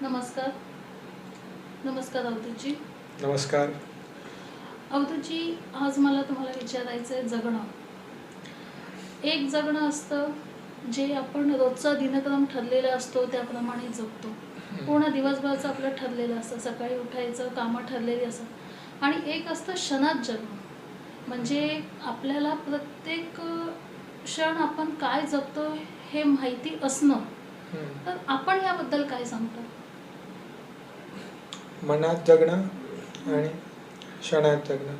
नमस्कार. नमस्कार अवधूतजी. नमस्कार. अवधूतजी, आज मला तुम्हाला विचारायचं आहे जगणं. एक जगणं असतं जे आपण रोजचा दिनक्रम ठरलेला असतो त्याप्रमाणे जगतो. पूर्ण दिवसभराचं आपलं ठरलेलं असतं, सकाळी उठायचं, कामं ठरलेली असतात. आणि एक असतं क्षणात जगणं, म्हणजे आपल्याला प्रत्येक क्षण आपण काय जगतो हे माहिती असणं. तर आपण याबद्दल काय सांगता? मनात जगणं आणि क्षणात जगणं.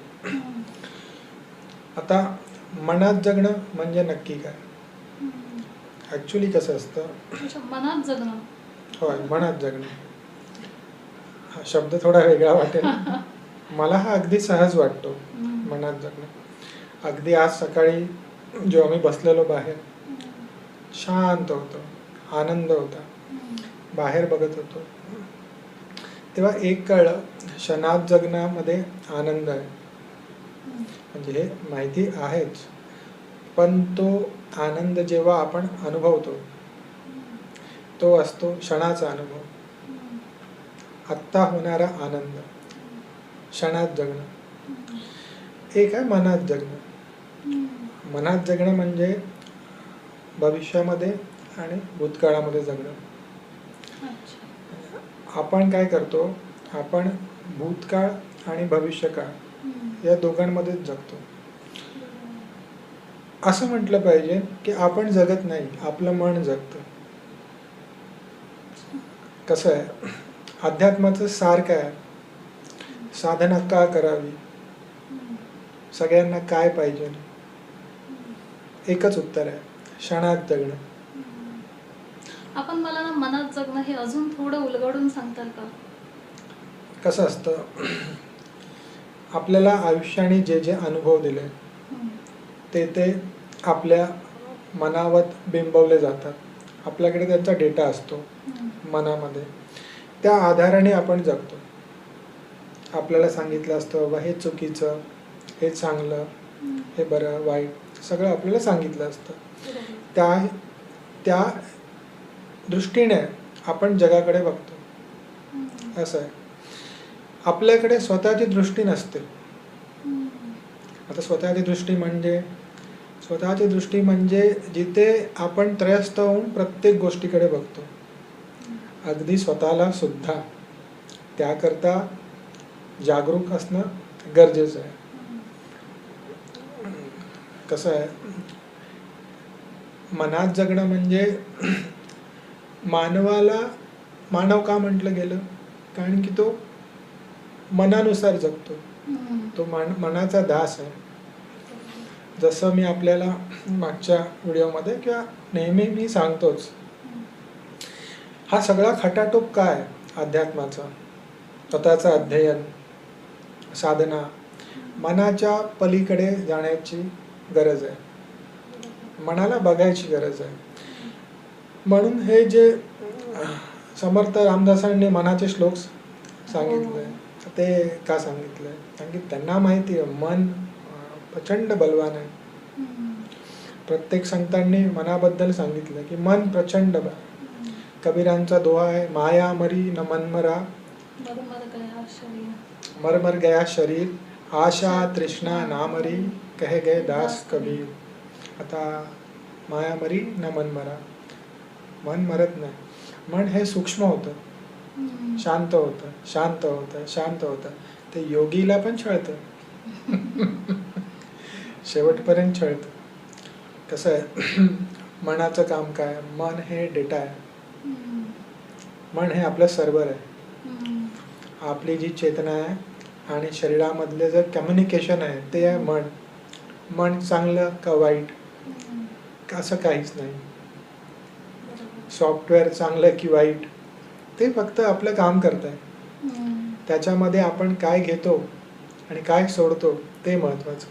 आता मनात जगणं म्हणजे नक्की काय? ॲक्च्युली कसं असतं? मनात जगणं. होय, मनात जगणं हा शब्द थोडा वेगळा वाटेल. मला हा अगदी सहज वाटतो. मनात जगणं अगदी आज सकाळी जेव्हा मी बसलेलो बाहेर, शांत होतं, आनंद होता, बाहेर बघत होतो, तेव्हा एक कळलं, क्षणात जगण्यामध्ये आनंद आहे. म्हणजे हे माहिती आहेच, पण तो आनंद जेव्हा आपण अनुभवतो तो असतो क्षणाचा अनुभव, आत्ता होणारा आनंद. क्षणात जगणं. एक आहे मनात जगणं. मनात जगणं म्हणजे भविष्यामध्ये आणि भूतकाळामध्ये जगणं. आपण काय करतो? आपण भूतकाळ आणि भविष्यकाळ या दोघांमध्येच जगतो. असं म्हटलं पाहिजे की आपण जगत नाही, आपलं मन जगतं. कसं आहे? अध्यात्माचं सार काय आहे? साधना का करावी? सगळ्यांना काय पाहिजे? एकच उत्तर आहे, क्षणात जगणं. आपण मला ना मनात जगणं हे अजून थोडं उलगडून सांगताल का? कसं असतं, आपल्याला आयुष्याने जे जे अनुभव दिले ते आपल्या मनावर बिंबवले जातात. आपल्याकडे त्यांचा डेटा असतो मनामध्ये, त्या आधाराने आपण जगतो. आपल्याला सांगितलं असतं बाबा हे चुकीचं, हे चांगलं, हे बरं वाईट, सगळं आपल्याला सांगितलं असतं. त्या दृष्टीने आपण जगाकडे बघतो. असं आहे. आपल्याकडे स्वतःची दृष्टी नसते. आता स्वतःची दृष्टी म्हणजे जिथे आपण त्रयस्थ होऊन प्रत्येक गोष्टीकडे बघतो, अगदी स्वतःला सुद्धा. त्याकरता जागरूक असणं गरजेचं आहे. कसं आहे, मनात जगणं म्हणजे मानव का म्हटलं गेलं? कारण की तो मनानुसार जगतो. तो मनाचा दास आहे. जसं मी आपल्याला मागच्या व्हिडिओमध्ये किंवा नेहमी मी सांगतोच, हा सगळा खटाटोप काय अध्यात्माचा? स्वतःचं अध्ययन, साधना, मनाच्या पलीकडे जाण्याची गरज आहे. मनाला बघायची गरज आहे. म्हणून हे जे समर्थ रामदासांनी मनाचे श्लोक सांगितले, ते का सांगितले? कारण की त्यांना माहिती आहे मन प्रचंड बलवान आहे. प्रत्येक संतांनी मनाबद्दल सांगितलं की मन प्रचंड कबीरांचा दोहा आहे, माया मरी न मनमरा, मर गया शरीर, आशा तृष्णा नामरी, कहे गए दास कबीर. आता माया मरी न मनमरा, मन मरत नाही. मन हे सूक्ष्म होतं, शांत होतं, शांत होतं, शांत होतं. ते योगीला पण छळतं. शेवटपर्यंत छळतं. कसं आहे, मनाचं काम काय? मन हे डेटा आहे. मन हे आपलं सर्व्हर आहे. आपली जी चेतना आहे आणि शरीरामधले जे कम्युनिकेशन आहे ते आहे मन. मन चांगलं का वाईट असं काहीच नाही. सॉफ्टवेअर चांगलं की वाईट ते फक्त आपलं काम करत आहे. त्याच्यामध्ये आपण काय घेतो आणि काय सोडतो ते महत्त्वाचं.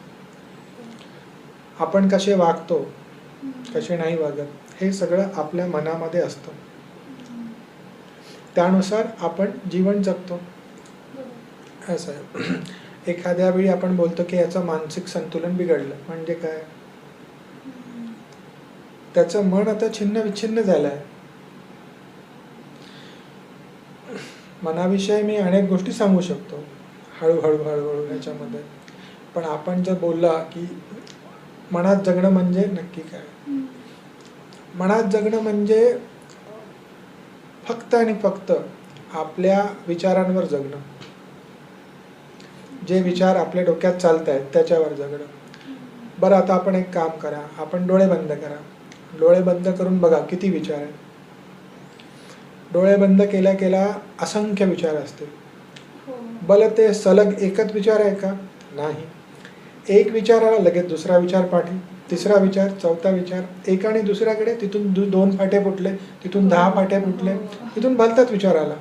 आपण कसे वागतो, कसे नाही वागत, हे सगळं आपल्या मनामध्ये असतं. त्यानुसार आपण जीवन जगतो. असं आहे. एखाद्या वेळी आपण बोलतो की याचं मानसिक संतुलन बिघडलं. म्हणजे काय? त्याचं मन आता छिन्न विच्छिन्न झालं आहे. मनाविषयी मी अनेक गोष्टी सांगू शकतो हळूहळू हळूहळू ह्याच्यामध्ये. पण आपण जर बोलला की मनात जगणं म्हणजे नक्की काय, मनात जगणं म्हणजे फक्त आणि फक्त आपल्या विचारांवर जगणं. जे विचार आपल्या डोक्यात चालत आहेत त्याच्यावर जगणं. बरं, आता आपण एक काम करा, आपण डोळे बंद करा. डोळे बंद करून बघा किती विचार आहेत. डोळे बंद केल्या केल्या असंख्य विचार असतील. भलं ते सलग एकच विचार आहे का? नाही. एक विचार आला लगेच दुसरा विचार पाठी, तिसरा विचार, चौथा विचार, एक आणि दुसऱ्याकडे, तिथून 2 फाटे फुटले, तिथून 10 फाटे फुटले, तिथून भलताच विचार आला.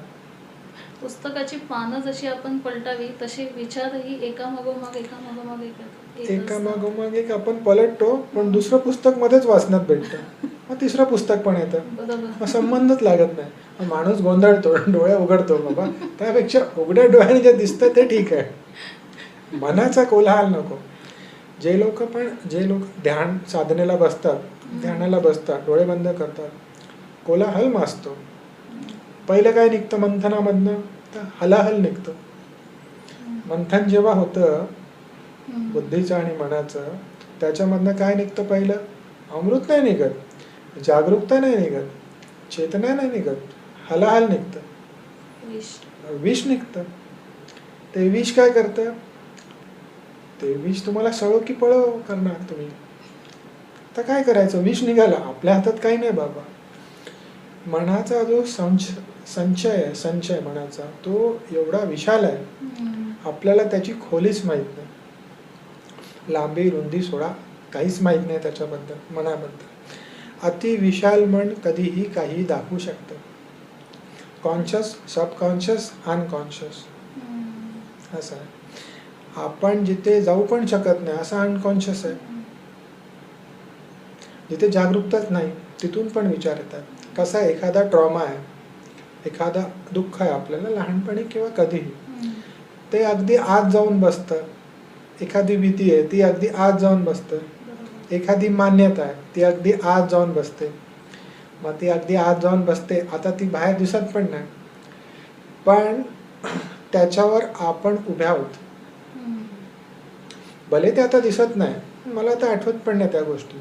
पुस्तकाची पानं जशी आपण पलटावी तसे विचारही एकामागोमाग एक आपण पलटतो, पण दुसरं पुस्तक मध्येच वाचण्यात भेटतं, मग तिसरं पुस्तक पण येतं. मग संबंधच लागत नाही. माणूस गोंधळतो, डोळे उघडतो. बाबा त्यापेक्षा उघड्या डोळ्याने जे दिसतं ते ठीक आहे. मनाचा कोलाहल नको. जे लोक ध्यान साधनेला बसतात, ध्यानाला बसतात, डोळे बंद करतात, कोलाहल माजतो. पहिलं काय निघतं मंथनामधनं? तर हलाहल निघतं. मंथन जेव्हा होतं बुद्धीचं आणि मनाचं, त्याच्यामधनं काय निघतं? पहिलं अमृत नाही निघत, जागरूकता नाही निघत, चेतना नाही निघत, हलाहल निघतं, विष निघतं. ते विष काय करतं? ते विष तुम्हाला सळो की पळो करणार तुम्ही. तर काय करायचं? विष निघाला, आपल्या हातात काही नाही बाबा. मनाचा जो संचय मनाचा तो एवढा विशाल आहे, आपल्याला त्याची खोलीच माहित नाही. लांबी रुंदी सोडा, काहीच माहित नाही त्याच्याबद्दल, मनाबद्दल. अति विशाल मन कधीही काही दाखवू शकतं. कॉन्शियस, सबकॉन्शियस, अनकॉन्शियस असं आहे. आपण जिथे जाऊ पण शकत नाही असं अनकॉन्शियस आहे. जिथे जागरूकताच नाही तिथून पण विचार येतात. कसा एखादा ट्रॉमा आहे, एखादा दुःख आहे आपल्याला लहानपणी किंवा कधीही, ते अगदी आत जाऊन बसतं. एखादी भीती आहे ती अगदी आत जाऊन बसतं. एखादी मान्यता आहे ती अगदी आत जाऊन बसते. मग ती अगदी आत जाऊन बसते. आता ती बाहेर दिसत पण नाही, पण त्याच्यावर आपण उभे आहोत. भले ते आता दिसत नाही, मला आता आठवत पण नाही त्या गोष्टी,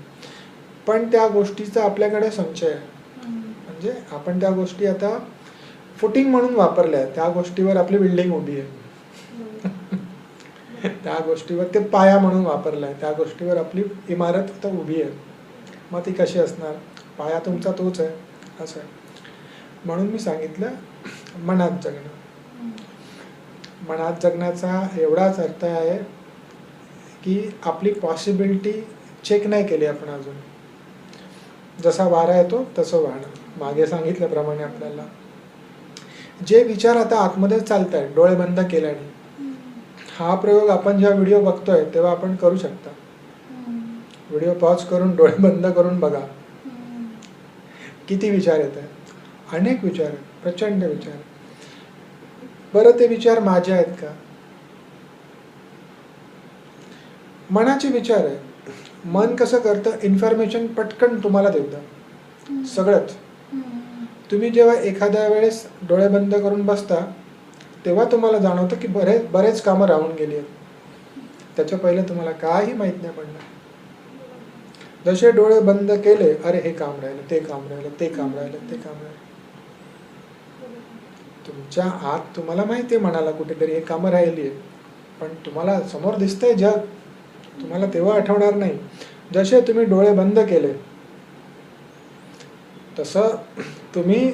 पण त्या गोष्टीचा आपल्याकडे संचय आहे. म्हणजे आपण त्या गोष्टी आता फुटिंग म्हणून वापरल्या आहेत. त्या गोष्टीवर आपली बिल्डिंग उभी आहे. त्या गोष्टीवर ते पाया म्हणून वापरला आहे. त्या गोष्टीवर आपली इमारत आता उभी आहे. मग ती कशी असणार? पाया तुमचा तोच आहे, असं आहे. म्हणून मी सांगितलं मनात जगणं. मनात जगण्याचा एवढाच अर्थ आहे की आपली पॉसिबिलिटी चेक नाही केली आपण अजून. जसा वारा येतो तसं वाहणं. मागे सांगितल्याप्रमाणे आपल्याला जे विचार आता आतमध्ये चालत आहेत डोळे बंद केल्याने, हा प्रयोग आपण जेव्हा व्हिडिओ बघतोय तेव्हा आपण करू शकता. व्हिडिओ पॉज करून डोळे बंद करून बघा किती विचार येत आहेत. अनेक विचार आहेत, प्रचंड विचार. बरं, ते विचार माझे आहेत का? मनाचे विचार आहे. मन कसं करतं? इन्फॉर्मेशन पटकन तुम्हाला देतं सगळंच. तुम्ही जेव्हा एखाद्या वेळेस डोळे बंद करून बसता तेव्हा तुम्हाला जाणवतं की बरेच कामं राहून गेली आहेत. त्याच्या पहिले तुम्हाला काही माहित नाही पडलं. जसे डोळे बंद केले, अरे हे काम राहिलं, ते काम राहिलं, ते काम राहिलं, ते काम राहिलं. तुमच्या आत तुम्हाला माहिती आहे मनाला कुठेतरी हे कामं राहिली आहे, पण तुम्हाला समोर दिसतंय जग, तुम्हाला तेव्हा आठवणार नाही. जसे तुम्ही डोळे बंद केले तसं तुम्ही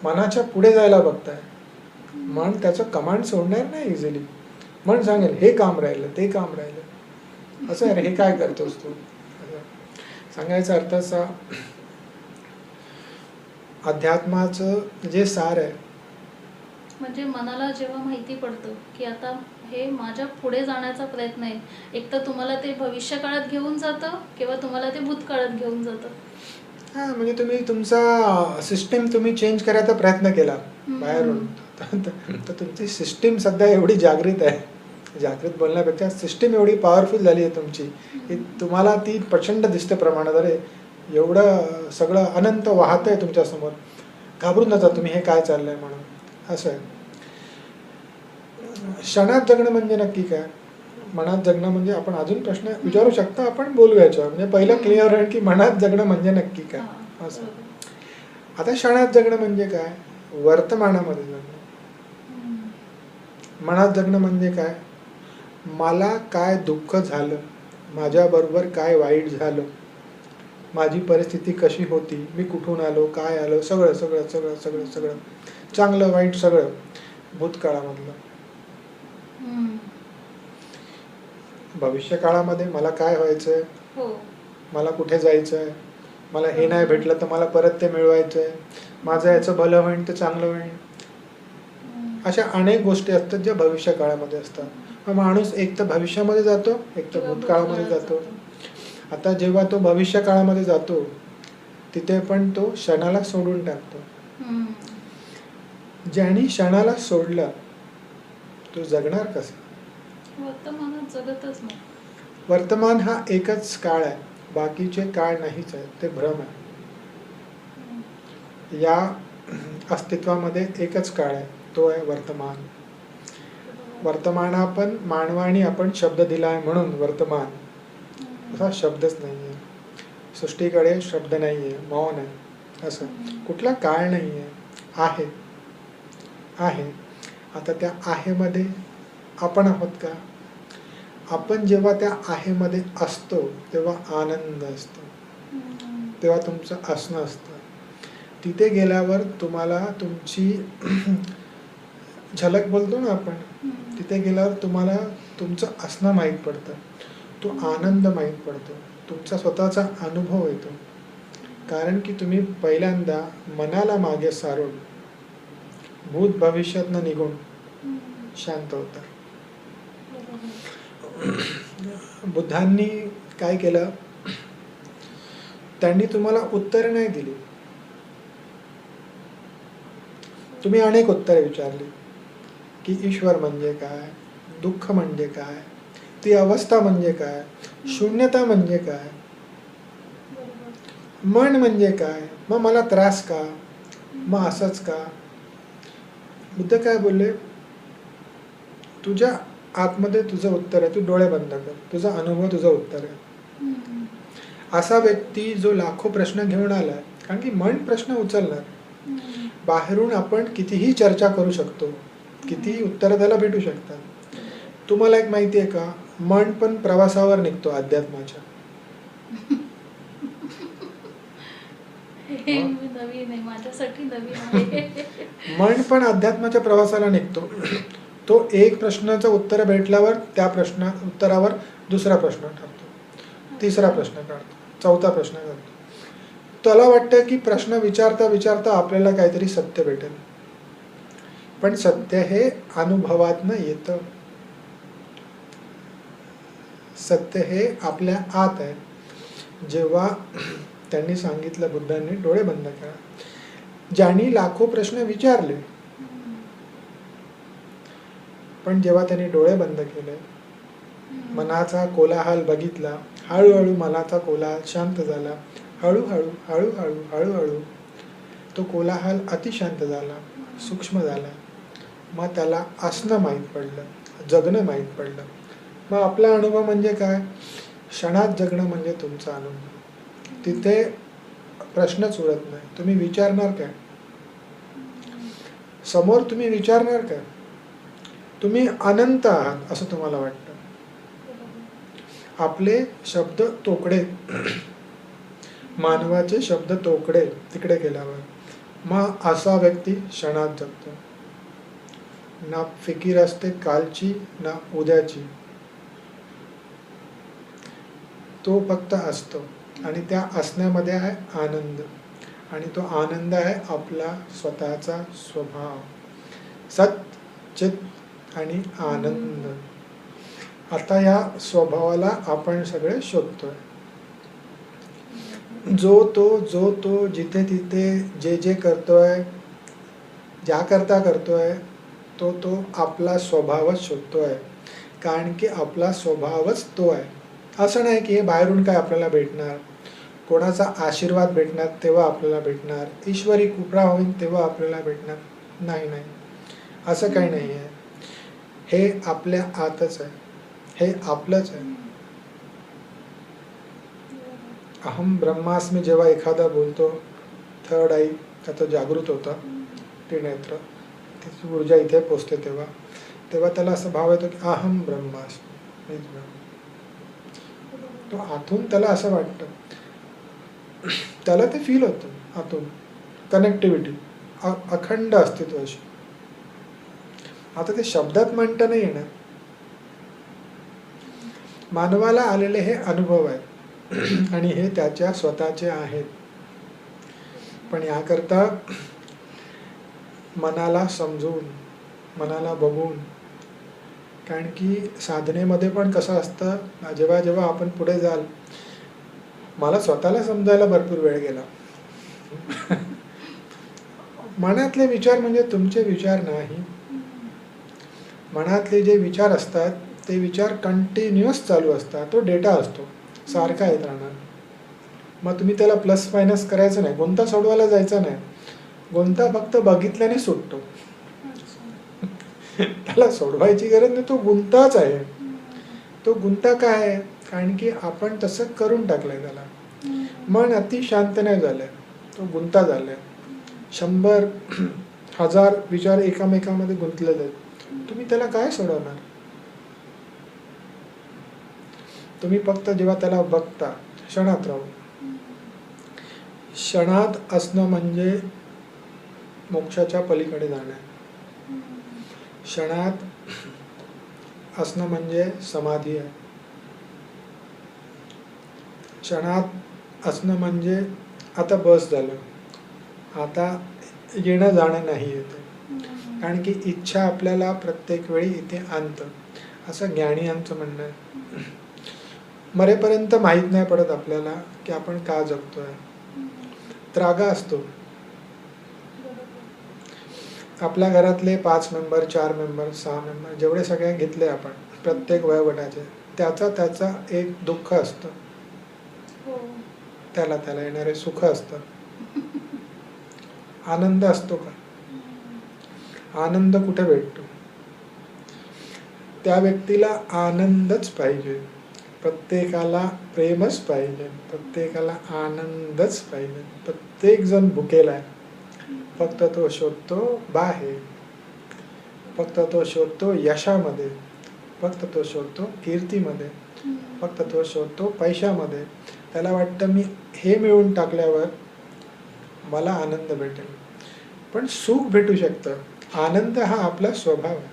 मनाच्या पुढे जायला बघताय. मन त्याचं कमांड सोडणार नाही इझिली. मन सांगेल हे काम राहिलं, ते काम राहिलं. असं आहे, हे काय करतोस तू? सांगायचा अर्थ असा, अध्यात्माचं जे सार आहे, म्हणजे मनाला जेव्हा माहिती पडतं की आता हे माझ्या पुढे जाण्याचा प्रयत्न आहे, एक तर तुम्हाला ते भविष्य काळात घेऊन जातं किंवा तुम्हाला ते भूतकाळात घेऊन जातं. हा, म्हणजे तुम्ही तुमचा सिस्टीम तुम्ही चेंज करायचा प्रयत्न केला बाहेरून, तर तुमची सिस्टीम सध्या एवढी जागृत आहे, जागृत बोलण्यापेक्षा सिस्टीम एवढी पॉवरफुल झाली आहे तुमची की तुम्हाला ती प्रचंड दिसते प्रमाणात. अरे एवढं सगळं अनंत वाहत आहे तुमच्यासमोर, घाबरून जाता तुम्ही हे काय चाललंय म्हणून. असं आहे. क्षणात जगणं म्हणजे नक्की काय? मनात जगणं म्हणजे आपण अजून प्रश्न विचारू शकता, आपण बोलूयाच्या. म्हणजे पहिलं क्लिअर आहे की मनात जगणं म्हणजे नक्की काय हा, असं. बरोबर. आता क्षणात जगणं म्हणजे काय? वर्तमानामध्ये जगणं. मनात जगणं म्हणजे काय? मला काय दुःख झालं, माझ्याबरोबर काय वाईट झालं, माझी परिस्थिती कशी होती, मी कुठून आलो, काय आलो, सगळं सगळं सगळं सगळं सगळं चांगलं वाईट सगळं भूतकाळामधलं. भविष्यकाळामध्ये मला काय व्हायचंय, हो. मला कुठे जायचंय, मला हे नाही भेटलं तर मला परत ते मिळवायचंय, माझं याचं भलं होईल तर चांगलं होईल. अशा अनेक गोष्टी असतात ज्या भविष्य काळामध्ये असतात. मग माणूस एक तर भविष्यामध्ये जातो, एक तर किंवा भूतकाळामध्ये भूतकाळात जातो. आता जेव्हा तो भविष्य काळामध्ये जातो तिथे पण तो क्षणाला सोडून टाकतो. ज्याने क्षणाला सोडला तो जगणार कसा? वर्तमानात जगतच नाही. वर्तमान हा एकच काळ आहे, बाकीचे काळ नाहीच आहे, ते भ्रम आहे. या अस्तित्वामध्ये एकच काळ आहे, तो आहे वर्तमान. वर्तमाना पण मानवाने आपण शब्द दिला आहे म्हणून वर्तमान, असा शब्दच नाही आहे. सृष्टीकडे शब्द नाही आहे, मौन आहे. असं कुठला काळ नाही आहे, आहे आहे. आता त्या आहेमध्ये आपण आहोत का? आपण जेव्हा त्या आहेमध्ये असतो तेव्हा आनंद असतो, तेव्हा तुमचं असणं असतं. तिथे गेल्यावर तुम्हाला तुमची झलक बोलतो ना आपण, तिथे गेल्यावर तुम्हाला तुमचं असणं माहीत पडतं, तो आनंद माहीत पडतो, तुमचा स्वतःचा अनुभव येतो. कारण की तुम्ही पहिल्यांदा मनाला मागे सारून भूत भविष्यातनं निघून शांत होता. बुद्धांनी काय केलं, त्यांनी तुम्हाला उत्तर नाही दिली. तुम्ही अनेक उत्तरे विचारली की ईश्वर म्हणजे काय, दुःख म्हणजे काय, ती अवस्था म्हणजे काय, शून्यता म्हणजे काय, मन म्हणजे काय, मग मला त्रास का, मग असंच का. बुद्ध काय बोलले, तुझ्या आतमध्ये तुझं उत्तर आहे, तू डोळे बंद कर, तुझा अनुभव तुझं उत्तर आहे. असा व्यक्ती जो लाखो प्रश्न घेऊन आलाय, कारण की मन प्रश्न उचलणार. बाहेरून आपण कितीही चर्चा करू शकतो, कितीही उत्तर त्याला भेटू शकतात. तुम्हाला एक माहिती आहे का, मन पण प्रवासावर निघतो अध्यात्माच्या. हे नवीन आहे, माझ्यासाठी नवीन आहे. मन पण अध्यात्माच्या प्रवासाला निघतो. तो एक प्रश्नाचं उत्तर भेटल्यावर त्या उत्तरावर दुसरा प्रश्न ठरतो, तिसरा प्रश्न काढतो, चौथा प्रश्न काढतो. त्याला वाटतं की प्रश्न विचारता विचारता आपल्याला काहीतरी सत्य भेटेल, पण सत्य हे अनुभवातनं येतं. सत्य हे आपल्या आत आहे. जेव्हा त्यांनी सांगितलं, बुद्धांनी डोळे बंद करा, ज्यांनी लाखो प्रश्न विचारले, पण जेव्हा त्यांनी डोळे बंद केले, मनाचा कोलाहल बघितला, हळूहळू मनाचा कोलाहल शांत झाला. हळूहळू हळूहळू हळूहळू तो कोलाहल अतिशांत झाला, सूक्ष्म झाला. मग त्याला असणं माहीत पडलं, जगणं माहीत पडलं. मग आपला अनुभव म्हणजे काय? क्षणात जगणं म्हणजे तुमचा अनुभव. तिथे प्रश्नच उरत नाही. तुम्ही विचारणार काय? समोर तुम्ही विचारणार काय? तुम्ही अनंत आहात असं तुम्हाला वाटतं. आपले शब्द तोकडे, मानवाचे शब्द तोकडे तिकडे गेल्यावर. मग असा व्यक्ती क्षणात जगतो. ना फिकीर असते कालची ना उद्याची, तो फक्त असतो. आणि त्या असण्यामध्ये आहे आनंद, आणि तो आनंद आहे आपला स्वतःचा स्वभाव, सत चित आणि आनंद. आता या स्वभावाला आपण सगळे शोधतोय. जो तो जिथे तिथे जे जे करतोय, ज्या करता करतोय, तो आपला स्वभावच शोधतोय. कारण की आपला स्वभावच तो आहे. असं नाही की हे बाहेरून काय आपल्याला भेटणार, कोणाचा आशीर्वाद भेटणार तेव्हा आपल्याला भेटणार, ईश्वरी कृपा होईल तेव्हा आपल्याला भेटणार. नाही. असं काही नाही आहे. हे आपल्या आतच आहे, हे आपलंच आहे. अहम ब्रह्मास्मी जेव्हा एखादा बोलतो, थर्ड आई त्याचा जागृत होता, त्रिनेत्र, त्याची ऊर्जा इथे पोचते, तेव्हा तेव्हा त्याला असं भाव येतो की अहम ब्रह्मास्मी, मीच ब्रह्म. तो आतून त्याला असं वाटतं, त्याला ते फील होतं आतून, कनेक्टिव्हिटी, अखंड अस्तित्वाशी. आता ते शब्दात म्हणता नाही येणार. मानवाला आलेले हे अनुभव आहेत आणि हे त्याच्या स्वतःचे आहेत. पण याकरता मनाला समजून, मनाला बघून, कारण की साधनेमध्ये पण कसं असतं, जेव्हा जेव्हा आपण पुढे जाल, मला स्वतःला समजायला भरपूर वेळ गेला. मनातले विचार म्हणजे तुमचे विचार नाही. मनातले जे विचार असतात ते विचार कंटिन्युअस चालू असतात. तो डेटा असतो, सारखा येत राहणार. मग तुम्ही त्याला प्लस मायनस करायचं नाही, गुंता सोडवायला जायचं नाही. गुंता फक्त बघितल्याने सुटतो. त्याला सोडवायची गरज नाही, तो गुंताच आहे. तो गुंता काय आहे? कारण की आपण तसं करून टाकलंय त्याला. मन अति शांत नाही झालंय, तो गुंता झालाय. 100,000 विचार एकामेकामध्ये गुंतलेले आहेत. तुम्ही त्याला काय सोडवणार? तुम्ही फक्त जेव्हा त्याला बघता, क्षणात राहू. क्षणात असणं म्हणजे मोक्षाच्या पलीकडे जाणं. क्षणात असणं म्हणजे समाधी आहे. क्षणात असणं म्हणजे आता बस झालं, आता येणं जाणं नाही येतं. कारण की इच्छा आपल्याला प्रत्येक वेळी इथे आणतं, असं ज्ञानियांचं म्हणणं आहे. मरेपर्यंत माहीत नाही पडत आपल्याला की आपण का जगतोय. त्रागा असतो. आपल्या घरातले 5 मेंबर, 4 मेंबर, 6 मेंबर, जेवढे सगळे घेतले आपण प्रत्येक वयोगटाचे, त्याचा एक दुःख असतं, त्याला येणारे सुख असतं. आनंद असतो का? आनंद कुठे भेटतो? त्या व्यक्तीला आनंदच पाहिजे, प्रत्येकाला प्रेमच पाहिजे, प्रत्येकाला आनंदच पाहिजे. प्रत्येक जण भुकेला आहे. फक्त तो शोधतो बाहेर, फक्त तो शोधतो यशामध्ये, फक्त तो शोधतो कीर्तीमध्ये, फक्त तो शोधतो पैशामध्ये. त्याला वाटतं मी हे मिळवून टाकल्यावर मला आनंद भेटेल. पण सुख भेटू शकतं. आनंद हा आपला स्वभाव आहे.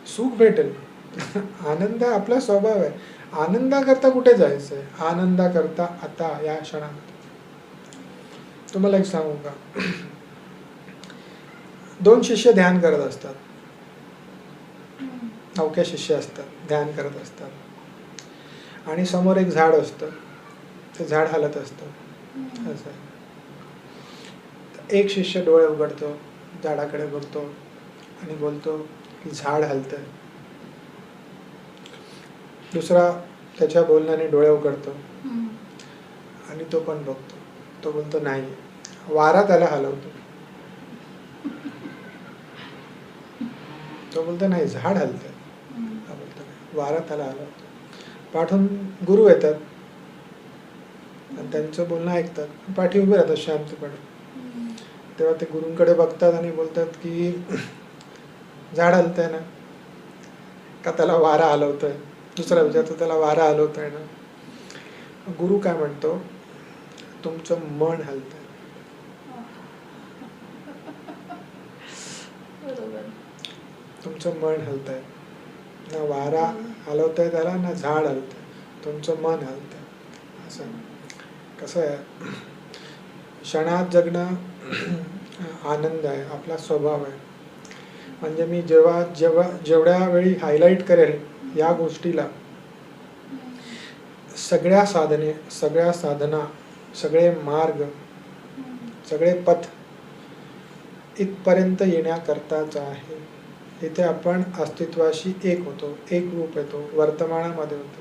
सुख भेटेल, आनंद हा आपला स्वभाव आहे. आनंदाकरता कुठे जायचंय? आनंदाकरता आता या क्षणामध्ये. तुम्हाला एक सांगू का? 2 शिष्य ध्यान करत असतात, नवख्या शिष्य असतात, ध्यान करत असतात, आणि समोर एक झाड असतं, ते झाड हलत असतं. असं एक शिष्य डोळे उघडतो, झाडाकडे बघतो आणि बोलतो की झाड हलतंय. दुसरा त्याच्या बोलण्याने डोळे उघडतो आणि तो पण बघतो. तो बोलतो नाही, वारा त्याला हलवतो. तो बोलतो नाही, झाड हलतंय. हा बोलतो नाही, वारा त्याला हलवतो. पाठून गुरु येतात आणि त्यांचं बोलणं ऐकतात, पाठी उभे राहतात शांतपणे. तेव्हा ते गुरूंकडे बघतात आणि बोलतात की झाड हलतंय ना, का त्याला वारा हलवतोय? दुसरा विचारतो, त्याला वारा हलवतोय ना? गुरु काय म्हणतो? तुमचं मन हलतंय. तुमचं मन हलतंय. ना वारा हलवतंय त्याला, ना झाड हलतंय, तुमचं मन हलतंय. असं कसं आहे, क्षणात जगणं आनंद आहे, आपला स्वभाव आहे. म्हणजे मी जेवढ्या वेळी हायलाईट करेल या गोष्टीला, सगळ्या साधने, सगळ्या साधना, सगळे मार्ग, सगळे पथ इथपर्यंत येण्याकरताच आहे. इथे आपण अस्तित्वाशी एक होतो, एक रूप येतो, वर्तमानामध्ये होतो.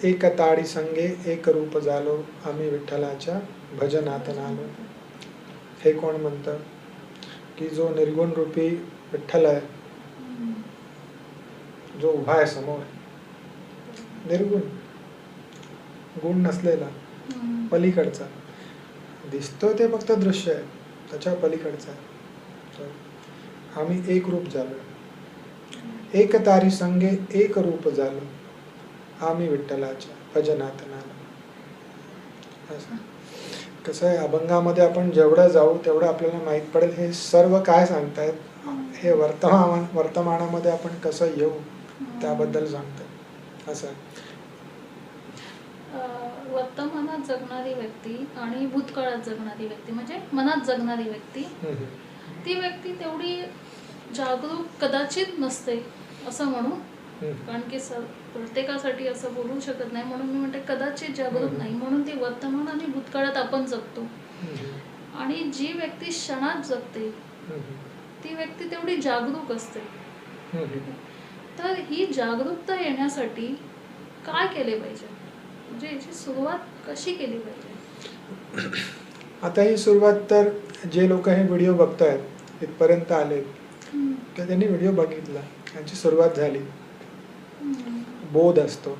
एक ताडी संगे एक रूप झालो, आम्ही विठ्ठलाच्या भजनात नालो. हे कोण म्हणतं? की जो निर्गुण रूपी विठ्ठल आहे, जो उभा आहे समोर, निर्गुण, गुण नसलेला, पलीकडचा दिसतो, ते फक्त दृश्य आहे, त्याच्या पलीकडचा. आम्ही एक रूप झालो, एक तारी संगे एक रूप झालो, आम्ही विठ्ठलाच्या भजनात नालो. असं कसं आहे, अभंगामध्ये आपण जेवढं जाऊ तेवढं आपल्याला माहीत पडेल हे सर्व काय सांगतायत. हे वर्तमानामध्ये आपण कसं येऊ त्याबद्दल सांगतात. असं वर्तमानात जगणारी व्यक्ती आणि भूतकाळात जगणारी व्यक्ती, म्हणजे मनात जगणारी व्यक्ती, ती व्यक्ती तेवढी जागरूक कदाचित नसते असं म्हणू, कारण की प्रत्येकासाठी असं बोलू शकत नाही, म्हणून मी म्हणते कदाचित जागरूक नाही, म्हणून ती वर्तमान आणि भूतकाळात आपण जगतो. आणि जी व्यक्ती क्षणात जगते ती व्यक्ती तेवढी जागरूक असते. तर ही जागरूकता येण्यासाठी काय केले पाहिजे, म्हणजे याची सुरुवात कशी केली पाहिजे? आता ही सुरुवात तर जे लोक हे व्हिडिओ बघतायत इथपर्यंत आले तर त्यांनी व्हिडिओ बघितला, त्यांची सुरुवात झाली. बोध असतो,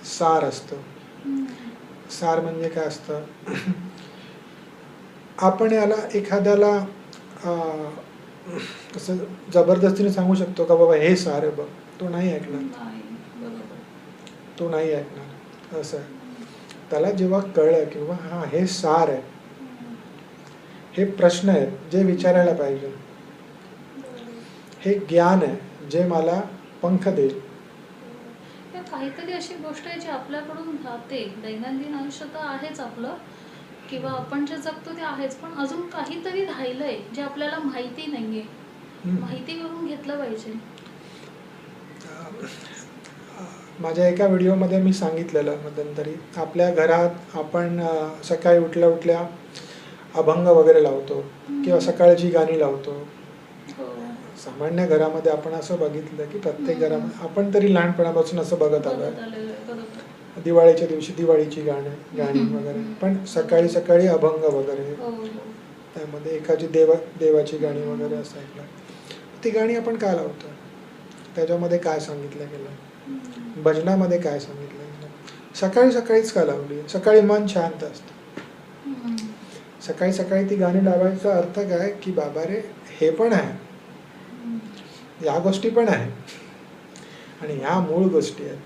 सार असतो. सार म्हणजे काय असतं, आपण याला एखाद्याला असं जबरदस्तीने सांगू शकतो का बाबा हे सार आहे बघ, तो नाही ऐकणार, तो नाही ऐकणार. असं त्याला जेव्हा कळलं की बाबा हा हे सार आहे, हे प्रश्न आहेत जे विचारायला पाहिजे, हे ज्ञान आहे जे मला पंख देईल. काहीतरी अशी गोष्ट आहे जी आपल्याकडून राहते, दैनंदिन आयुष्य तर आहेच आपलं, किंवा आपण जे जगतो ते आहेच, पण अजून काहीतरी राहिलंय जे आपल्याला माहिती नाहीये, माहिती करून घेतलं पाहिजे. माझ्या एका व्हिडिओमध्ये मी सांगितलेलं मध्यंतरी, आपल्या घरात आपण सकाळी उठल्या उठल्या अभंग वगैरे लावतो किंवा सकाळची गाणी लावतो. सामान्य घरामध्ये आपण असं बघितलं की प्रत्येक घरामध्ये, आपण तरी लहानपणापासून असं बघत आलोय, दिवाळीच्या दिवशी दिवाळीची गाणी वगैरे, पण सकाळी सकाळी अभंग वगैरे, त्यामध्ये एखादी देवाची गाणी वगैरे असायला. ती गाणी आपण का लावतो, त्याच्यामध्ये काय सांगितलं गेलं, भजनामध्ये काय सांगितलं गेलं, सकाळी सकाळीच का लावली. सकाळी मन शांत असतं, सकाळी सकाळी ती गाणी लावायचा अर्थ काय की बाबा रे हे पण आहे, या गोष्टी पण आहे आणि ह्या मूळ गोष्टी आहेत.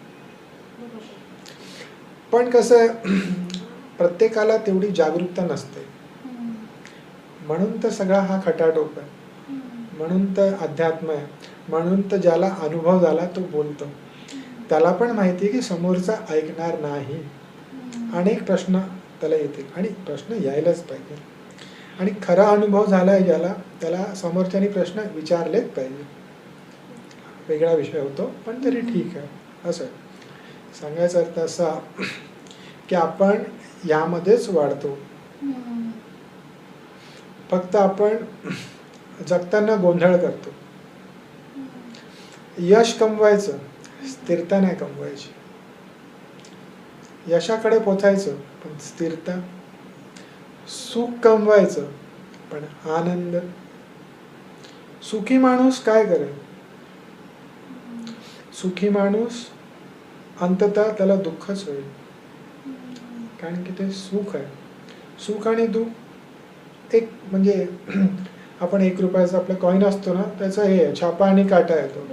पण कसं आहे, प्रत्येकाला तेवढी जागरूकता नसते, म्हणून तर सगळा हा खटाटोप आहे, म्हणून तर अध्यात्म आहे, म्हणून तर ज्याला अनुभव झाला तो बोलतो. त्याला पण माहिती आहे की समोरचा ऐकणार नाही, अनेक प्रश्न त्याला येतील आणि प्रश्न यायलाच पाहिजे, आणि खरा अनुभव झालाय ज्याला त्याला समोरच्यानी प्रश्न विचारलेच पाहिजे. वेगळा विषय होतो पण तरी ठीक आहे. असं सांगायचा अर्थ असा की आपण यामध्येच वाढतो, फक्त आपण जगताना गोंधळ करतो. यश कमवायचं, स्थिरता नाही कमवायची. यशाकडे पोचायचं पण स्थिरता, सुख कमवायचं पण आनंद. सुखी माणूस काय करेल, सुखी माणूस अंततः त्याला दुःखच होईल, कारण की ते सुख आहे. सुख आणि दुःख एक, म्हणजे आपण 1 रुपयाचा आपला कॉईन असतो ना, त्याचा हे आहे, छापा आणि काटा येतो,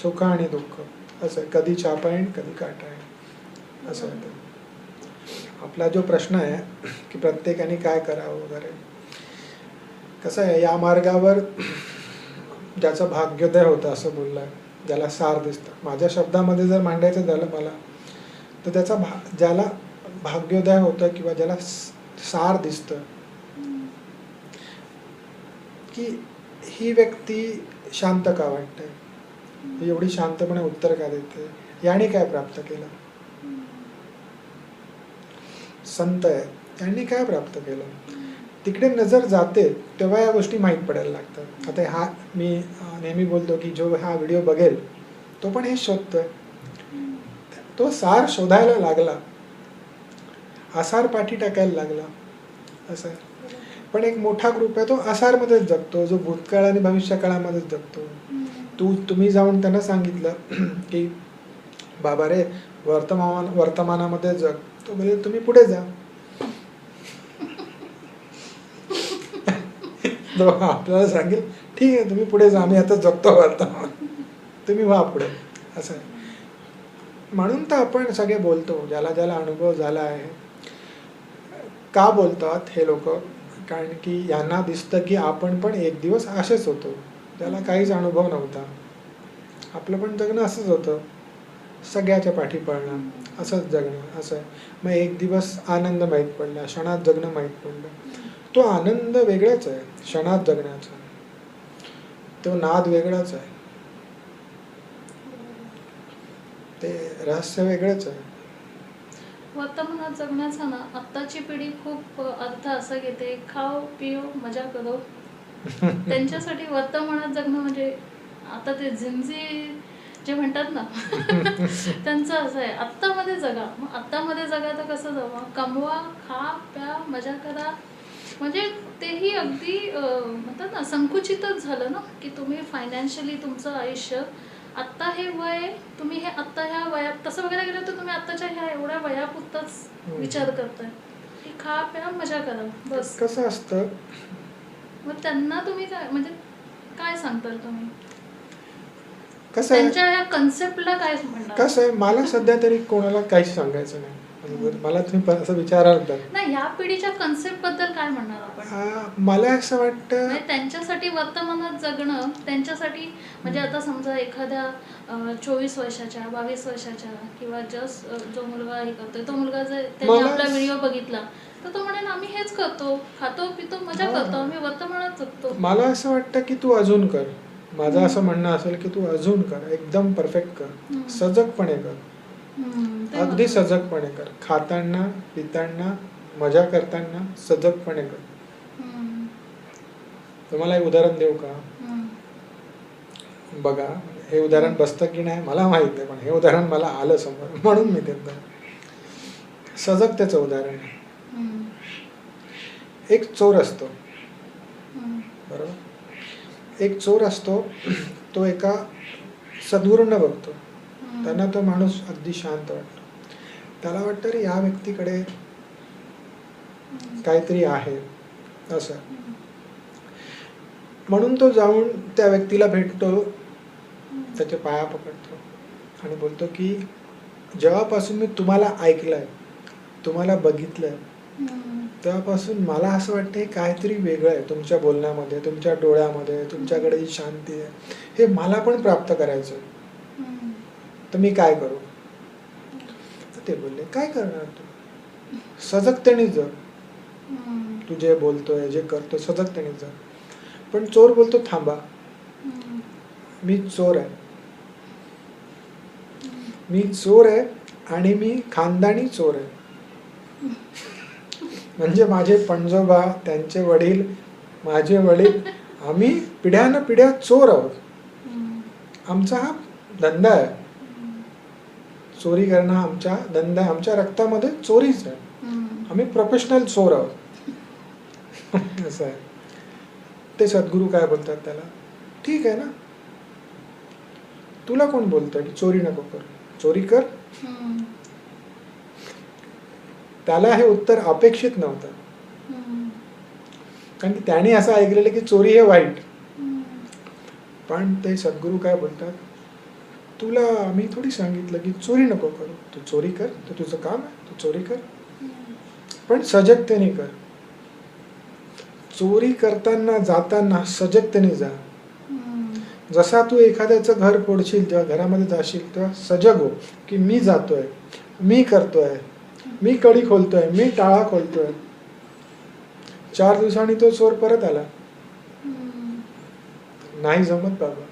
सुख आणि दुःख. असं कधी छापा येईल कधी काटा येईल, असं आहे. आपला जो प्रश्न आहे की प्रत्येकाने काय करावं वगैरे, कसं आहे, या मार्गावर ज्याचं भाग्योदय होतं असं बोललाय, ज्याला सार दिसतं. माझ्या शब्दामध्ये जर मांडायचं झालं मला तर त्याचा ज्याला भाग्योदय होतं किंवा ज्याला सार दिसतं की ही व्यक्ती शांत का वाटते, एवढी शांतपणे उत्तर का देते, याने काय प्राप्त केलं. संत आहे त्यांनी काय प्राप्त केलं, तिकडे नजर जाते तेव्हा या गोष्टी माहीत पडायला लागतात. आता हा मी नेहमी बोलतो की जो हा व्हिडिओ बघेल तो पण हे शोधतोय, तो सार शोधायला लागला, आसार पाठी टाकायला लागला. असं पण एक मोठा ग्रुप आहे तो आसारमध्येच जगतो, जो भूतकाळ आणि भविष्यकाळामध्येच जगतो. तुम्ही जाऊन त्यांना सांगितलं की बाबा रे, वर्तमानामध्ये जग. तो म्हणजे तुम्ही पुढे जा. तो आपल्याला सांगेल ठीक आहे तुम्ही पुढे जा, आम्ही आता जगतो वर्तमान, तुम्ही व्हा पुढे, असं आहे. म्हणून तर आपण सगळे बोलतो, ज्याला ज्याला अनुभव झाला आहे. का बोलतात हे लोक? कारण की यांना दिसतं की आपण पण एक दिवस असेच होतो, त्याला काहीच अनुभव नव्हता. आपलं पण जगणं असंच होतं, सगळ्याच्या पाठी पडणं, असंच जगणं, असं आहे. मग एक दिवस आनंद माहीत पडला, क्षणात जगणं माहीत पडलं. तो आनंद वेगळाच आहे क्षणात जगण्याचा, तो नाद वेगळाच आहे, ते रहस्य वेगळंच आहे. वर्तमानात जगण्याचा ना आत्ताची पिढी खूप अर्थ असा घेते, खाओ पिओ मजा करो. त्यांच्यासाठी वर्तमानात जगणं म्हणजे आता ते झिंझी जे म्हणतात ना त्यांचं असं आहे, आत्तामध्ये जगा. मग आत्तामध्ये जगा तर कसं जगा? कमवा, खा प्या मजा करा. म्हणजे तेही अगदी म्हणतात ना संकुचितच झालं ना, की तुम्ही फायनान्शियली तुमचं आयुष्य आत्ता हे वय, तुम्ही हे आत्ता ह्या वया, तसं बघायला गेलं तर तुम्ही आत्ताच्या ह्या एवढ्या वयापुरताच विचार करताय की खा प्या मजा करा बस. कसं असतं, मग त्यांना तुम्ही काय म्हणजे काय सांगताल तुम्ही? कसं आहे, त्यांच्या या कन्सेप्टला काय म्हणणार? कसं आहे, मला सध्या तरी कोणाला काहीच सांगायचं नाही. मला तुम्ही असं विचाराल नाही, ह्या पिढीच्या कन्सेप्ट बद्दल काय म्हणणार आपण? मला असं वाटतं म्हणजे त्यांच्यासाठी वर्तमानात जगणं, त्यांच्यासाठी म्हणजे आता समजा एखाद्या 24 वर्षाच्या 22 वर्षाच्या किंवा जस्ट जो मुलगा हे करतोय, तो मुलगा जर त्यांनी आपला व्हिडिओ बघितला तर तो म्हणेल आम्ही हेच करतो, खातो पितो मजा करतो, आम्ही वर्तमानात जगतो. मला असं वाटतं की तू अजून कर. माझं असं म्हणणं असेल की तू अजून कर, एकदम परफेक्ट कर, सजगपणे कर, अगदी सजगपणे कर. खाताना पिताना मजा करताना सजगपणे कर. तुम्हाला एक उदाहरण देऊ का? बघा, हे उदाहरण बसतं की नाही मला माहित नाही, पण हे उदाहरण मला आलं समोर म्हणून मी देतो. सजगतेचं उदाहरण आहे. एक चोर असतो, बरोबर? एक चोर असतो, तो एका सद्गुरूंना बघतो. त्यांना तो माणूस अगदी शांत वाटतो. त्याला वाटतं रे या व्यक्तीकडे काहीतरी आहे असं. म्हणून तो जाऊन त्या व्यक्तीला भेटतो, त्याचे पाया पकडतो आणि बोलतो की जेव्हापासून मी तुम्हाला ऐकलंय, तुम्हाला बघितलंय, तेव्हापासून मला असं वाटतं काहीतरी वेगळं आहे तुमच्या बोलण्यामध्ये, तुमच्या डोळ्यामध्ये, तुमच्याकडे जी शांती आहे, हे मला पण प्राप्त करायचं आहे. तर मी काय करू? तर ते बोलले काय करणार तू? सजगतेने जग. तू जे बोलतोय जे करतोय सजगतेने जग. पण चोर बोलतो थांबा, मी चोर आहे, मी चोर आहे आणि मी खानदानी चोर आहे. म्हणजे माझे पणजोबा, त्यांचे वडील, माझे वडील, आम्ही पिढ्यान पिढ्या चोर आहोत. आमचा हा धंदा आहे, चोरी करणं आमचा धंदा आहे, आमच्या रक्तामध्ये चोरीच आहे, आम्ही प्रोफेशनल चोर आहोत. असं आहे. ते सद्गुरू काय बोलतात त्याला, ठीक आहे ना, तुला कोण बोलतंय की चोरी नको कर, चोरी कर. त्याला हे उत्तर अपेक्षित नव्हतं, कारण की त्याने असं ऐकलेलं की चोरी हे वाईट. पण ते सद्गुरू काय बोलतात, तुला मी थोडी सांगितलं की चोरी नको करू, तू चोरी कर, तर तुझं काम आहे, तू चोरी कर, पण सजगतेने कर. चोरी करताना जाताना सजगतेने जा. जसा तू एखाद्याचं घर फोडशील, जेव्हा घरामध्ये जाशील तेव्हा सजग हो की मी जातोय, मी करतोय, मी कडी खोलतोय, मी टाळा खोलतोय. 4 दिवसांनी तो चोर परत आला, नाही जमत बाबा.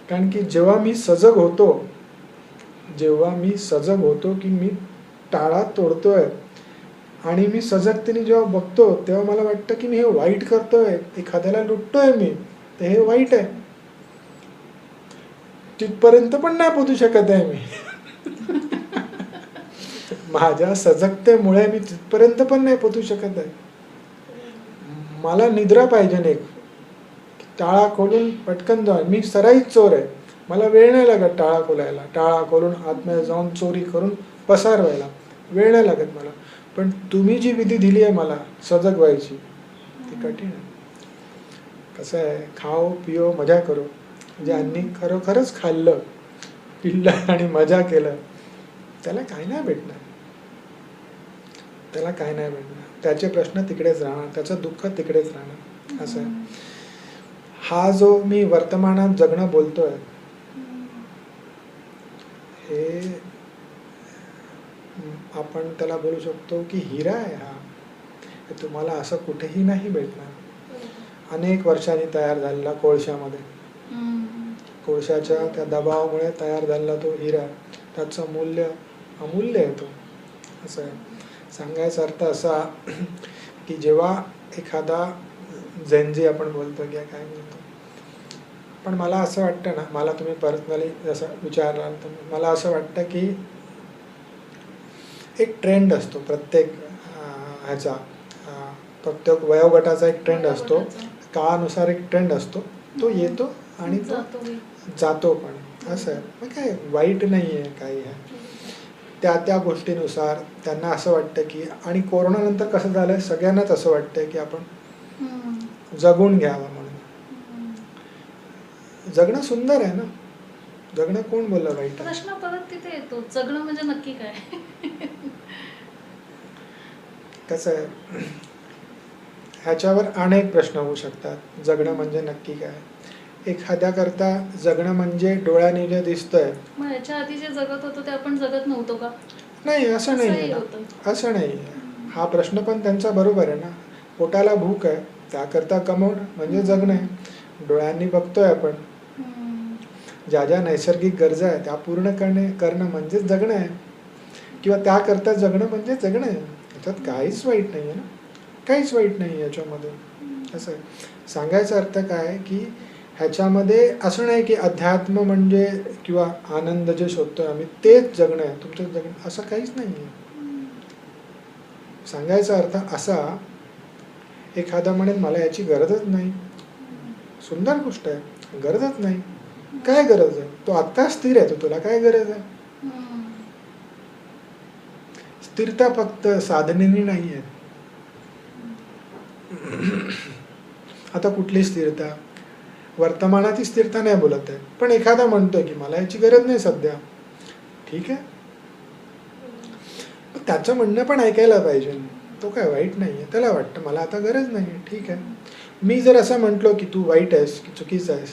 कारण की जेव्हा मी सजग होतो की मी टाळा तोडतोय आणि मी सजगतेने जेव्हा बघतो, तेव्हा मला वाटतं की मी हे वाईट करतोय, एखाद्याला लुटतोय मी, तर हे वाईट आहे. तिथपर्यंत पण नाही पोहोचू शकत आहे मी. माझ्या सजगतेमुळे मी तिथपर्यंत पण नाही पोचू शकत आहे. मला निद्रा पाहिजे नाही, टाळा खोलून पटकन जाऊन, मी सराईच चोर आहे, मला वेळ नाही लागत टाळा खोलायला, टाळा खोलून आतमध्ये जाऊन चोरी करून पसार व्हायला वेळ नाही लागत मला. पण तुम्ही जी विधी दिली आहे मला सजग व्हायची ती कठीण आहे. कसं आहे, खाओ पिओ मजा करो, ज्यांनी खरोखरच खाल्लं पिल्लं आणि मजा केलं त्याला काय नाही भेटणार, त्याला काय नाही भेटणार, त्याचे प्रश्न तिकडेच राहणार, त्याचं दुःख तिकडेच राहणार. असं आहे. हा जो मी वर्तमानात जगणं बोलतोय हे आपण त्याला बोलू शकतो की हिरा आहे हा, हे तुम्हाला असं कुठेही नाही भेटणार. अनेक वर्षांनी तयार झालेला कोळशामध्ये, कोळशाच्या त्या दबावामुळे तयार झालेला तो हिरा, त्याचं मूल्य अमूल्य आहे तो. असं आहे. सांगायचा अर्थ असा की जेव्हा एखादा झेंजी आपण बोलतो किंवा काय बोलतो, पण मला असं वाटतं ना, मला तुम्ही पर्सनली जसं विचारलाल तर मला असं वाटतं की एक ट्रेंड असतो प्रत्येक ह्याचा, प्रत्येक वयोगटाचा एक ट्रेंड असतो, काळानुसार एक ट्रेंड असतो, तो येतो आणि तो जातो पण. असं आहे. मग काय वाईट नाही आहे काही आहे, त्या गोष्टीनुसार त्यांना असं वाटतं की, आणि कोरोनानंतर कसं झालंय सगळ्यांनाच असं वाटतंय की आपण जगून घ्यावं म्हणून. जगणं सुंदर आहे ना, जगणं कोण बोललं वाईट? प्रश्न परत तिथे येतो, जगणं म्हणजे नक्की काय? कसं आहे, ह्याच्यावर अनेक प्रश्न होऊ शकतात. जगणं म्हणजे नक्की काय? एखाद्याकरता जगणं म्हणजे डोळ्याने जे दिसतंय. मग याच्या आधी जे जगत होतो ते आपण जगत नव्हतो का? नाही, असं नाही आहे ना, असं नाही. हा प्रश्न पण त्यांचा बरोबर आहे ना. पोटाला भूक आहे त्याकरता कमवणं म्हणजे जगणं आहे. डोळ्यांनी बघतोय आपण, ज्या ज्या नैसर्गिक गरजा आहेत त्या पूर्ण करणं म्हणजे जगणं आहे, किंवा त्याकरता जगणं म्हणजे जगणं आहे. याच्यात काहीच वाईट नाही आहे ना, काहीच वाईट नाही याच्यामध्ये. असं आहे. सांगायचा अर्थ काय की ह्याच्यामध्ये असं नाही की अध्यात्म म्हणजे किंवा आनंद जे शोधतोय आम्ही तेच जगणं आहे, तुमचं जगणं, असं काहीच नाही आहे. सांगायचा अर्थ असा, एखादा म्हणेल मला याची गरजच नाही, सुंदर गोष्ट आहे, गरजच नाही. काय गरज आहे? तो आत्ता स्थिर आहे, तो तुला काय गरज आहे? स्थिरता फक्त साधनेने नाही आहे. आता कुठली स्थिरता? वर्तमानाची स्थिरता नाही बोलत आहे, पण एखादा म्हणतोय की मला याची गरज नाही सध्या, ठीक आहे, त्याचं म्हणणं पण ऐकायला पाहिजे. तो काय वाईट नाही आहे, त्याला वाटतं मला आता गरज नाही आहे, ठीक आहे. मी जर असं म्हटलो की तू वाईट आहेस की चुकीचं आहेस,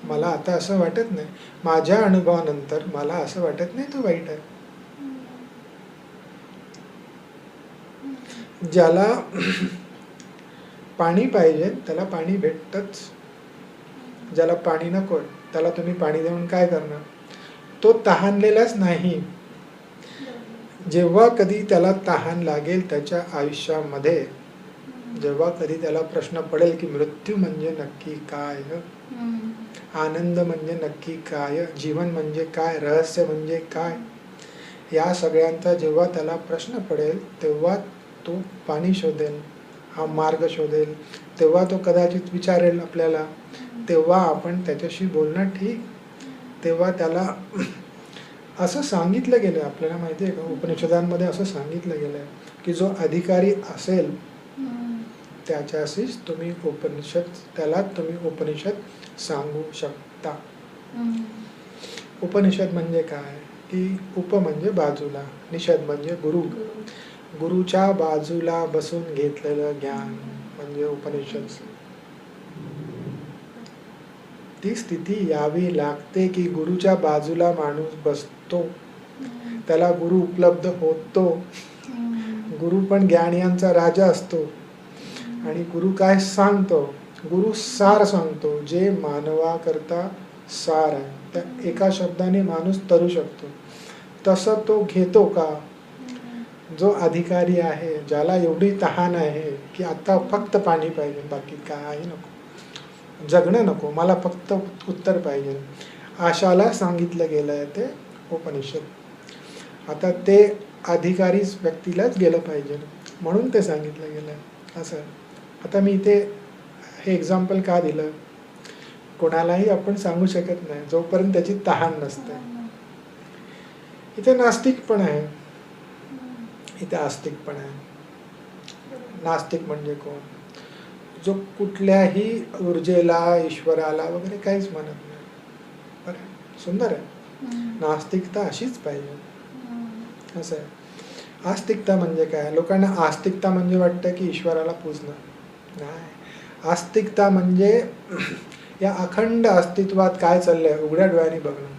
मला आता असं वाटत नाही, माझ्या अनुभवानंतर मला असं वाटत नाही तू वाईट आहे. ज्याला पाणी पाहिजे त्याला पाणी भेटतच, ज्याला पाणी नको त्याला तुम्ही पाणी देऊन काय करणार? तो तहानलेलाच नाही. जेव्हा कधी त्याला तहान लागेल त्याच्या आयुष्यामध्ये, जेव्हा कधी त्याला प्रश्न पडेल की मृत्यू म्हणजे नक्की काय, आनंद म्हणजे नक्की काय, जीवन म्हणजे काय, रहस्य म्हणजे काय, या सगळ्यांचा जेव्हा त्याला प्रश्न पडेल तेव्हा तो पाणी शोधेल, हा मार्ग शोधेल, तेव्हा तो कदाचित विचारेल आपल्याला, तेव्हा आपण त्याच्याशी बोलणं ठीक. तेव्हा त्याला असं सांगितलं गेलं, आपल्याला माहिती आहे का, उपनिषदांमध्ये असं सांगितलं गेलं आहे की जो अधिकारी असेल त्याच्याशीच तुम्ही त्याला तुम्ही उपनिषद सांगू शकता. उपनिषद म्हणजे काय की, उप म्हणजे बाजूला, निषद म्हणजे गुरु, गुरुच्या बाजूला बसून घेतलेलं ज्ञान म्हणजे उपनिषद. ती स्थिती यावी लागते की गुरुच्या बाजूला माणूस बसतो, त्याला गुरु उपलब्ध होतो. गुरु पण ज्ञानियांचा राजा असतो, आणि गुरु काय सांगतो? गुरु सार सांगतो, जे मानवाकरता सार आहे. त्या एका शब्दाने माणूस तरू शकतो. तसं तो घेतो का? जो अधिकारी आहे, ज्याला एवढी तहान आहे की आता फक्त पाणी पाहिजे, बाकी काही नको, जगणं नको, मला फक्त उत्तर पाहिजे, अशाला सांगितलं गेलं आहे ते उपनिषद. आता ते अधिकारीच व्यक्तीलाच गेलं पाहिजे, म्हणून ते सांगितलं गेलं असं. आता मी इथे हे एक्झाम्पल का दिलं, कोणालाही आपण सांगू शकत नाही जोपर्यंत त्याची तहान नसते. इथे नास्तिक पण आहे, इथे आस्तिक पण आहे. नास्तिक म्हणजे कोण? जो कुठल्याही ऊर्जेला, ईश्वराला वगैरे काहीच म्हणत नाही. बरं, सुंदर आहे. नास्तिकता अशीच पाहिजे असं आहे. आस्तिकता म्हणजे काय? लोकांना आस्तिकता म्हणजे वाटतं की ईश्वराला पूजणं. नाही, आस्तिकता म्हणजे या अखंड अस्तित्वात काय चाललंय उघड्या डोळ्यांनी बघणं.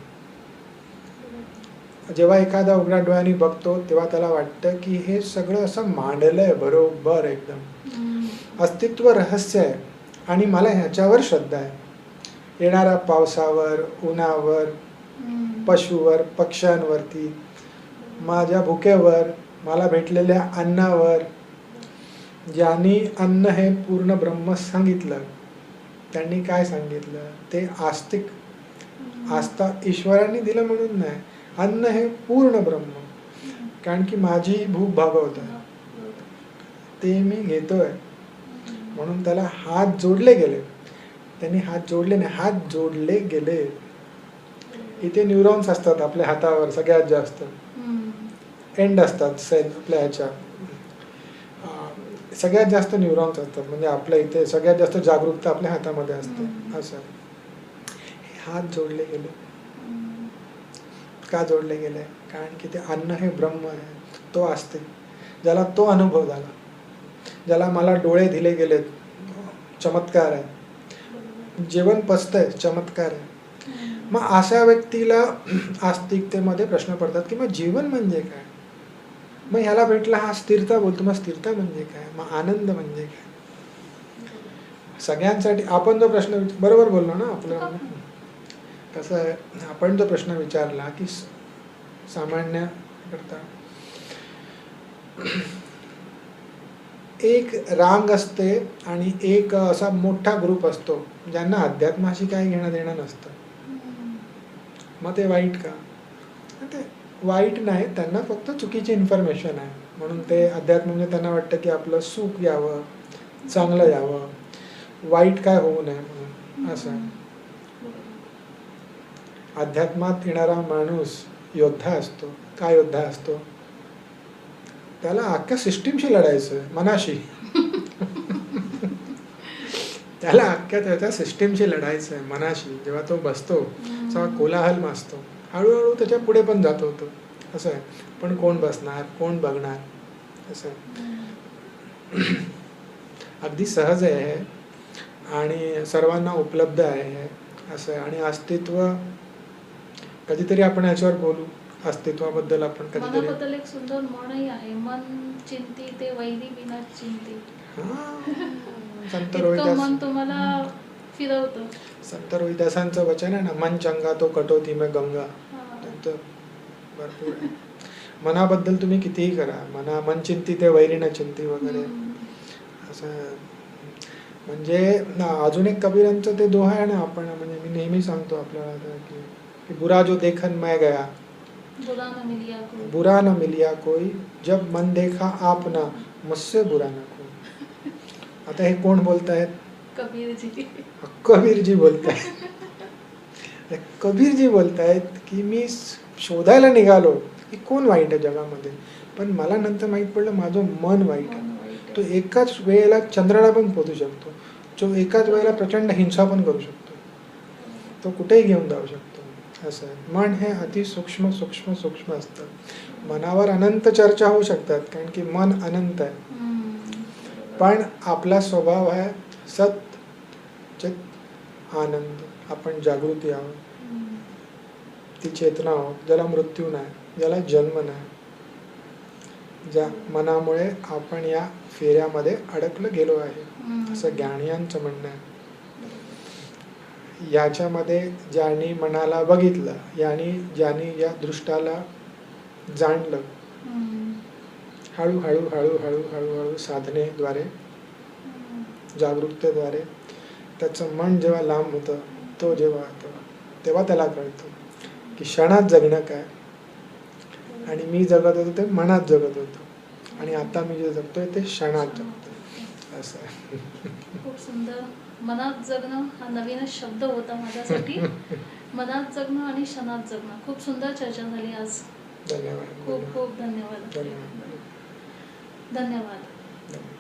जेव्हा एखादा उघड्या डोळ्यांनी बघतो तेव्हा त्याला वाटतं की हे सगळं असं मांडलंय बरोबर एकदम. अस्तित्व रहस्य आहे आणि मला ह्याच्यावर श्रद्धा आहे. येणाऱ्या पावसावर, उन्हावर, पशुवर, पक्ष्यांवरती, माझ्या भुकेवर, मला भेटलेल्या अन्नावर. ज्यांनी अन्न हे पूर्ण ब्रह्म सांगितलं त्यांनी काय सांगितलं? ते आस्तिक. आस्था ईश्वरांनी दिलं म्हणून नाही, अन्न हे पूर्ण ब्रह्म. कारण की माझी भूक भागवत आहे, ते मी घेतोय म्हणून त्याला हात जोडले गेले. त्यांनी हात जोडले नाही, हात जोडले गेले. इथे न्यूरॉन्स असतात आपल्या हातावर सगळ्यात जास्त, एंड असतात सेल आपल्या ह्याच्या, सगळ्यात जास्त न्यूरॉन्स असतात. म्हणजे आपल्या इथे सगळ्यात जास्त जागरूकता आपल्या हातामध्ये असते असं. हात जोडले गेले. का जोडले गेले? कारण की ते अन्न हे ब्रह्म आहे, तो आस्तिक. ज्याला तो अनुभव झाला, ज्याला मला डोळे दिले गेलेत, चमत्कार आहे. जेवण पचतंय, चमत्कार आहे. मग अशा व्यक्तीला आस्तिकतेमध्ये प्रश्न पडतात की मग जीवन म्हणजे काय? मग ह्याला भेटला हा स्थिरता बोलतो, मग स्थिरता म्हणजे काय? मग आनंद म्हणजे काय? सगळ्यांसाठी आपण जो प्रश्न बरोबर बोललो ना आपलं. कसं आहे, आपण जो प्रश्न विचारला की सामान्य करता एक रांग असते आणि एक असा मोठा ग्रुप असतो ज्यांना अध्यात्माशी काही घेणं देणं नसतं. मग ते वाईट का? ते वाईट नाही, त्यांना फक्त चुकीची इन्फॉर्मेशन आहे म्हणून ते अध्यात्म म्हणजे त्यांना वाटतं की आपलं सुख यावं, चांगलं यावं, वाईट काय होऊ नये म्हणून असं. अध्यात्मात येणारा माणूस योद्धा असतो. काय योद्धा असतो? त्याला अख्ख्या सिस्टीमशी लढायचं, मनाशी. त्याला अख्ख्या त्याच्या सिस्टीमशी लढायचं आहे, मनाशी. जेव्हा तो बसतो तेव्हा कोलाहल माजतो, हळूहळू त्याच्या पुढे पण जात होतो असं आहे. पण कोण बसणार, कोण बघणार असं आहे. अगदी सहज आहे आणि सर्वांना उपलब्ध आहे असं आहे. आणि अस्तित्व कधीतरी आपण याच्यावर बोलू, अस्तित्वाबद्दल आपण कधीतरी. मनाबद्दल एक सुंदर म्हणही आहे, मन चिंती ते वैरी विना चिंती. संत इतकं मन तुम्हाला फिरवतं. संत रोहिदासांचं वचन आहे ना, मन चंगा तो कटोती में गंगा. भरपूर आहे. मनाबद्दल तुम्ही कितीही करा, मन चिंती ते वैरी न चिंती वगैरे असं. म्हणजे अजून एक कबीरांचं ते दोहा आहे ना, आपण म्हणजे मी नेहमी सांगतो आपल्याला कि बुरा जो देखन मैं गया, बुरा न मिलिया कोई, जब मन देखा आपना मुझसे बुरा न कोई. आता हे कोण बोलतायत? कबीरजी बोलतायत. कबीरजी बोलतायत की मी शोधायला निघालो की कोण वाईट आहे जगामध्ये, पण मला नंतर माहित पडलं माझं मन वाईट आहे. तो एकाच वेळेला चंद्राला पण पोहोचू शकतो, तो एकाच वेळेला प्रचंड हिंसा पण करू शकतो, तो कुठेही घेऊन जाऊ शकतो असं. मन हे अति सूक्ष्म सूक्ष्म सूक्ष्म असतं. मनावर अनंत चर्चा होऊ शकतात कारण की मन अनंत आहे. पण आपला स्वभाव आहे सत चित आनंद. आपण जागृती आहोत, ती चेतना आहोत, ज्याला मृत्यू नाही, ज्याला जन्म नाही. ज्या मनामुळे आपण या फेऱ्यामध्ये अडकलं गेलो आहे असं ज्ञानियांचं म्हणणं आहे. याच्यामध्ये ज्यांनी मनाला बघितलं, ज्यांनी या दृष्टाला जाणलं, हळूहळू हळूहळू हळूहळू साधनेद्वारे, जागरूकतेद्वारे त्याचं मन जेव्हा लांब होतं, तो जेव्हा होतं तेव्हा त्याला कळतं की क्षणात जगणं काय, आणि मी जगत होतो ते मनात जगत होतो आणि आता मी जे जगतोय ते क्षणात जगतोय असं आहे. खूप सुंदर. मनात जगणं हा नवीनच शब्द होता माझ्यासाठी. मनात जगणं आणि क्षणात जगणं. खूप सुंदर चर्चा झाली आज. धन्यवाद. खूप खूप धन्यवाद. धन्यवाद. धन्यवाद. धन्यवाद.